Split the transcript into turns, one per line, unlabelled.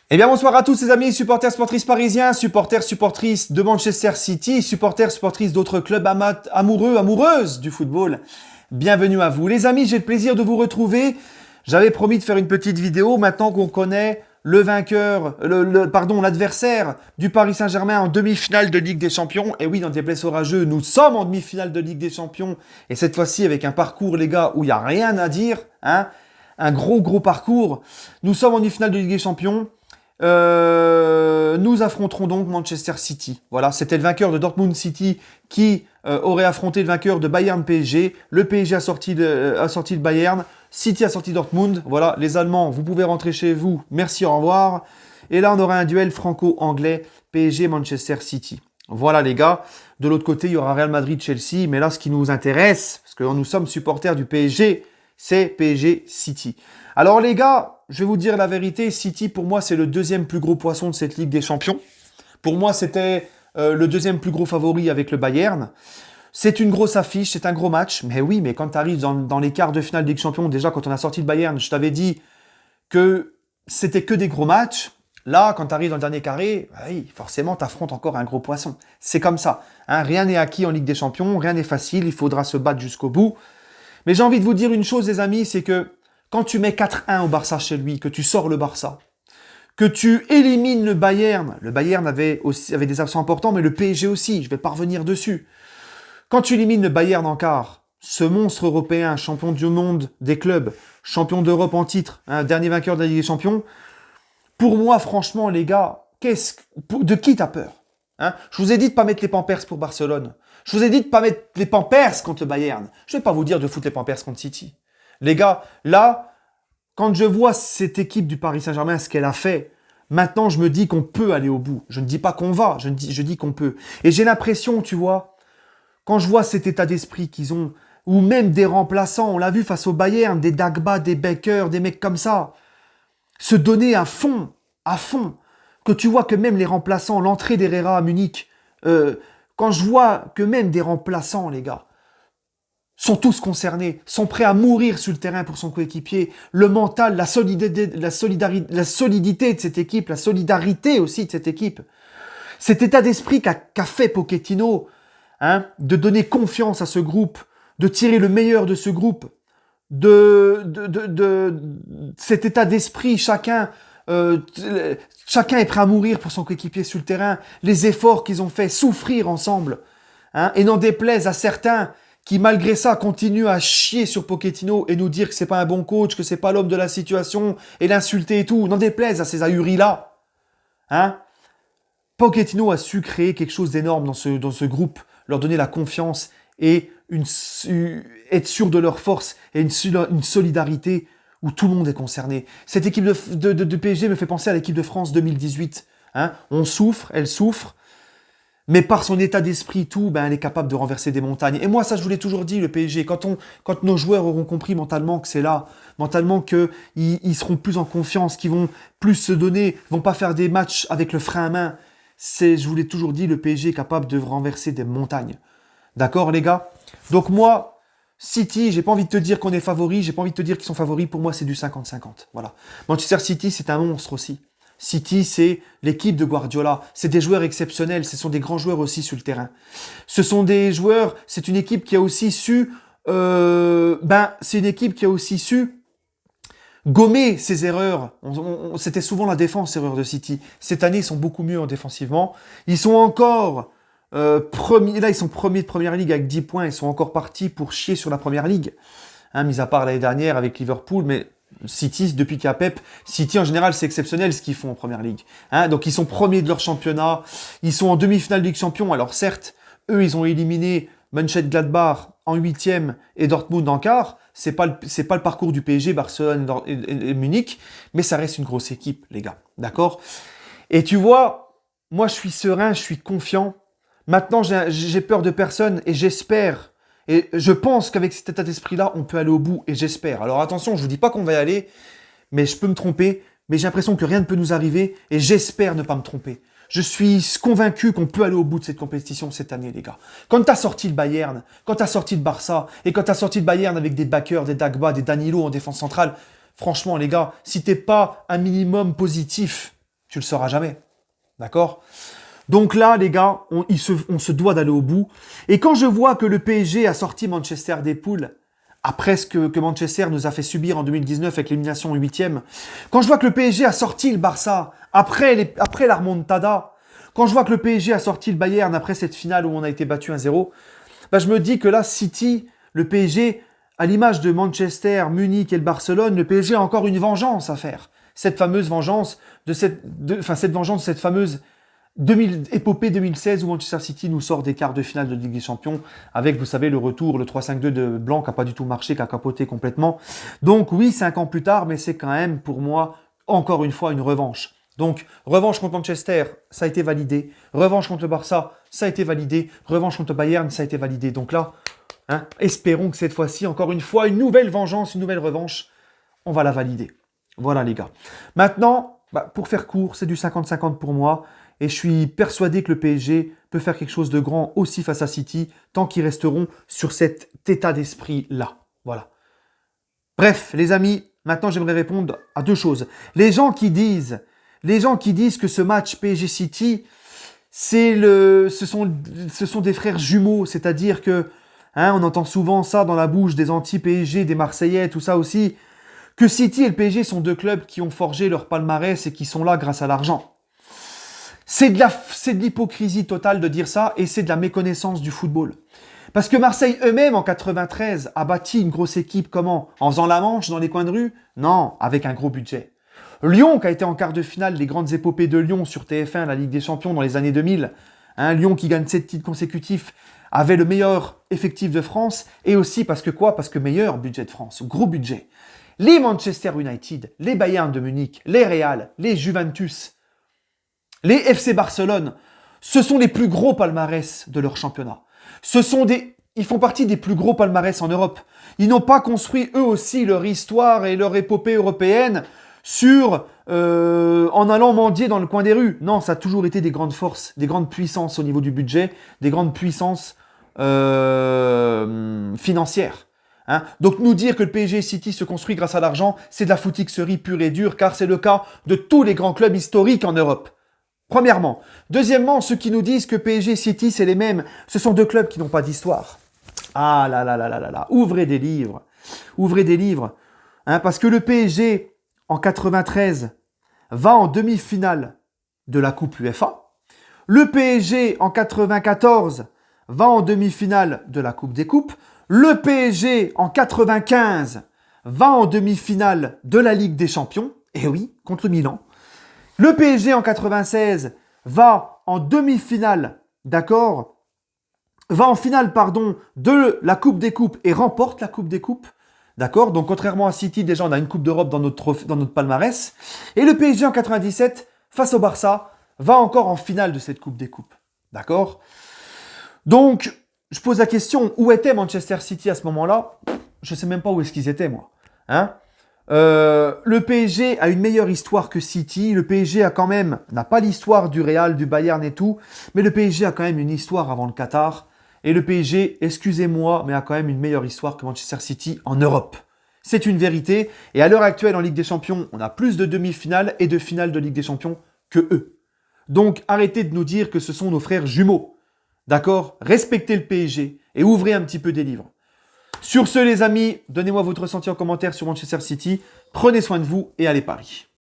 Eh bien bonsoir à tous les amis, supporters sportrices parisiens, supporters supportrices de Manchester City, supporters supportrices d'autres clubs amoureux, amoureuses du football. Bienvenue à vous. Les amis, j'ai le plaisir de vous retrouver. J'avais promis de faire une petite vidéo maintenant qu'on connaît le vainqueur, l'adversaire du Paris Saint-Germain en demi-finale de Ligue des Champions. Et oui, dans des blesses orageux, nous sommes en demi-finale de Ligue des Champions. Et cette fois-ci avec un parcours, les gars, où il n'y a rien à dire, hein. Un gros parcours. Nous sommes en demi-finale de Ligue des Champions. Nous affronterons donc Manchester City. Voilà, c'était le vainqueur de Dortmund City qui aurait affronté le vainqueur de Bayern PSG. Le PSG a sorti le Bayern. City a sorti Dortmund. Voilà, les Allemands, vous pouvez rentrer chez vous. Merci, au revoir. Et là, on aura un duel franco-anglais PSG-Manchester City. Voilà les gars. De l'autre côté, il y aura Real Madrid-Chelsea. Mais là, ce qui nous intéresse, parce que nous sommes supporters du PSG, c'est PSG City. Alors les gars, je vais vous dire la vérité, City pour moi c'est le deuxième plus gros poisson de cette Ligue des Champions. Pour moi c'était le deuxième plus gros favori avec le Bayern. C'est une grosse affiche, c'est un gros match. Mais oui, mais quand tu arrives dans les quarts de finale de Ligue des Champions, déjà quand on a sorti le Bayern, je t'avais dit que c'était que des gros matchs. Là, quand tu arrives dans le dernier carré, oui, forcément, tu affrontes encore un gros poisson. C'est comme ça. Hein, rien n'est acquis en Ligue des Champions, rien n'est facile, il faudra se battre jusqu'au bout. Mais j'ai envie de vous dire une chose, les amis, c'est que quand tu mets 4-1 au Barça chez lui, que tu sors le Barça, que tu élimines le Bayern avait des absents importants, mais le PSG aussi, je vais pas revenir dessus. Quand tu élimines le Bayern en quart, ce monstre européen, champion du monde des clubs, champion d'Europe en titre, dernier vainqueur de la Ligue des Champions, pour moi, franchement, les gars, de qui t'as peur, hein? Je vous ai dit de pas mettre les pampers pour Barcelone. Je vous ai dit de pas mettre les pampers contre le Bayern. Je vais pas vous dire de foutre les pampers contre City. Les gars, là, quand je vois cette équipe du Paris Saint-Germain, ce qu'elle a fait, maintenant je me dis qu'on peut aller au bout. Je ne dis pas qu'on va, je dis qu'on peut. Et j'ai l'impression, tu vois, quand je vois cet état d'esprit qu'ils ont, ou même des remplaçants, on l'a vu face au Bayern, des Dagba, des Becker, des mecs comme ça, se donner à fond, que tu vois que même les remplaçants, l'entrée d'Herrera à Munich, quand je vois que même des remplaçants, les gars, sont tous concernés, sont prêts à mourir sur le terrain pour son coéquipier, le mental, la solidité de cette équipe, la solidarité aussi de cette équipe. Cet état d'esprit qu'a fait Pochettino, hein, de donner confiance à ce groupe, de tirer le meilleur de ce groupe, cet état d'esprit, chacun est prêt à mourir pour son coéquipier sur le terrain, les efforts qu'ils ont fait, souffrir ensemble, hein, et n'en déplaise à certains qui malgré ça continuent à chier sur Pochettino et nous dire que c'est pas un bon coach, que c'est pas l'homme de la situation, et l'insulter et tout, n'en déplaise à ces ahuris-là. Hein? Pochettino a su créer quelque chose d'énorme dans ce groupe, leur donner la confiance et être sûr de leur force et une solidarité où tout le monde est concerné. Cette équipe de PSG me fait penser à l'équipe de France 2018. Hein? On souffre, elle souffre, mais par son état d'esprit, tout, ben, elle est capable de renverser des montagnes. Et moi, ça, je vous l'ai toujours dit, le PSG, quand nos joueurs auront compris mentalement que c'est là, mentalement qu'ils seront plus en confiance, qu'ils vont plus se donner, vont pas faire des matchs avec le frein à main, je vous l'ai toujours dit, le PSG est capable de renverser des montagnes. D'accord, les gars? Donc moi, City, j'ai pas envie de te dire qu'on est favori, j'ai pas envie de te dire qu'ils sont favoris, pour moi, c'est du 50-50. Voilà. Manchester City, c'est un monstre aussi. City, c'est l'équipe de Guardiola. C'est des joueurs exceptionnels. Ce sont des grands joueurs aussi sur le terrain. Ce sont des joueurs. C'est une équipe qui a aussi su. C'est une équipe qui a aussi su gommer ses erreurs. C'était souvent la défense, erreur de City. Cette année, ils sont beaucoup mieux en défensivement. Ils sont encore premiers. Là, ils sont premiers de Première Ligue avec 10 points. Ils sont encore partis pour chier sur la Première Ligue. Hein, mis à part l'année dernière avec Liverpool, mais City, depuis qu'il y a Pep, City en général c'est exceptionnel ce qu'ils font en Première Ligue. Hein, donc ils sont premiers de leur championnat, ils sont en demi-finale de Ligue Champions. Alors certes, eux ils ont éliminé Mönchengladbach en huitième et Dortmund en quart. C'est pas le parcours du PSG, Barcelone et Munich, mais ça reste une grosse équipe, les gars. D'accord? Et tu vois, moi je suis serein, je suis confiant. Maintenant j'ai peur de personne et j'espère. Et je pense qu'avec cet état d'esprit-là, on peut aller au bout, et j'espère. Alors attention, je vous dis pas qu'on va y aller, mais je peux me tromper, mais j'ai l'impression que rien ne peut nous arriver, et j'espère ne pas me tromper. Je suis convaincu qu'on peut aller au bout de cette compétition cette année, les gars. Quand t'as sorti le Bayern, quand t'as sorti le Barça, et quand t'as sorti le Bayern avec des backers, des Dagba, des Danilo en défense centrale, franchement, les gars, si t'es pas un minimum positif, Tu le sauras jamais. D'accord? Donc là, les gars, on se doit d'aller au bout. Et quand je vois que le PSG a sorti Manchester des poules, après ce que Manchester nous a fait subir en 2019 avec l'élimination en huitième, quand je vois que le PSG a sorti le Barça après la remontada, quand je vois que le PSG a sorti le Bayern après cette finale où on a été battu 1-0, bah je me dis que là, City, le PSG, à l'image de Manchester, Munich et le Barcelone, le PSG a encore une vengeance à faire. Cette fameuse vengeance cette vengeance de cette fameuse épopée 2016 où Manchester City nous sort des quarts de finale de Ligue des Champions avec, vous savez, le retour, le 3-5-2 de Blanc qui n'a pas du tout marché, qui a capoté complètement. Donc oui, 5 ans plus tard, mais c'est quand même pour moi, encore une fois, une revanche. Donc, revanche contre Manchester, ça a été validé. Revanche contre le Barça, ça a été validé. Revanche contre le Bayern, ça a été validé. Donc là, espérons que cette fois-ci, encore une fois, une nouvelle vengeance, une nouvelle revanche, on va la valider. Voilà les gars. Maintenant, pour faire court, c'est du 50-50 pour moi. Et je suis persuadé que le PSG peut faire quelque chose de grand aussi face à City, tant qu'ils resteront sur cet état d'esprit-là. Voilà. Bref, les amis, maintenant j'aimerais répondre à deux choses. Les gens qui disent que ce match PSG-City, ce sont des frères jumeaux, c'est-à-dire que, on entend souvent ça dans la bouche des anti-PSG, des Marseillais, tout ça aussi, que City et le PSG sont deux clubs qui ont forgé leur palmarès et qui sont là grâce à l'argent. C'est de l'hypocrisie totale de dire ça et c'est de la méconnaissance du football. Parce que Marseille eux-mêmes, en 93, a bâti une grosse équipe comment? En faisant la manche dans les coins de rue? Non, avec un gros budget. Lyon, qui a été en quart de finale des grandes épopées de Lyon sur TF1, la Ligue des Champions dans les années 2000, Lyon qui gagne 7 titres consécutifs, avait le meilleur effectif de France et aussi parce que quoi? Parce que meilleur budget de France, gros budget. Les Manchester United, les Bayern de Munich, les Real, les Juventus, les FC Barcelone, ce sont les plus gros palmarès de leur championnat. Ils font partie des plus gros palmarès en Europe. Ils n'ont pas construit eux aussi leur histoire et leur épopée européenne en allant mendier dans le coin des rues. Non, ça a toujours été des grandes forces, des grandes puissances au niveau du budget, des grandes puissances financières. Donc nous dire que le PSG City se construit grâce à l'argent, c'est de la foutixerie pure et dure, car c'est le cas de tous les grands clubs historiques en Europe. Premièrement. Deuxièmement, ceux qui nous disent que PSG et City, c'est les mêmes, ce sont deux clubs qui n'ont pas d'histoire. Ah là là là là là là, ouvrez des livres. Ouvrez des livres. Parce que le PSG, en 93, va en demi-finale de la Coupe UEFA. Le PSG, en 94, va en demi-finale de la Coupe des Coupes. Le PSG, en 95, va en demi-finale de la Ligue des Champions. Et oui, contre Milan. Le PSG en 96 va en demi-finale, d'accord? Va en finale, de la Coupe des Coupes et remporte la Coupe des Coupes, d'accord? Donc contrairement à City, déjà on a une Coupe d'Europe dans notre palmarès. Et le PSG en 97, face au Barça, va encore en finale de cette Coupe des Coupes, d'accord? Donc, je pose la question, où était Manchester City à ce moment-là? Je ne sais même pas où est-ce qu'ils étaient, moi. Le PSG a une meilleure histoire que City. Le PSG n'a pas l'histoire du Real, du Bayern et tout, mais le PSG a quand même une histoire avant le Qatar. Et le PSG, excusez-moi, mais a quand même une meilleure histoire que Manchester City en Europe. C'est une vérité. Et à l'heure actuelle, en Ligue des Champions, on a plus de demi-finales et de finales de Ligue des Champions que eux. Donc, arrêtez de nous dire que ce sont nos frères jumeaux. D'accord? Respectez le PSG et ouvrez un petit peu des livres. Sur ce, les amis, donnez-moi votre ressenti en commentaire sur Manchester City. Prenez soin de vous et allez Paris.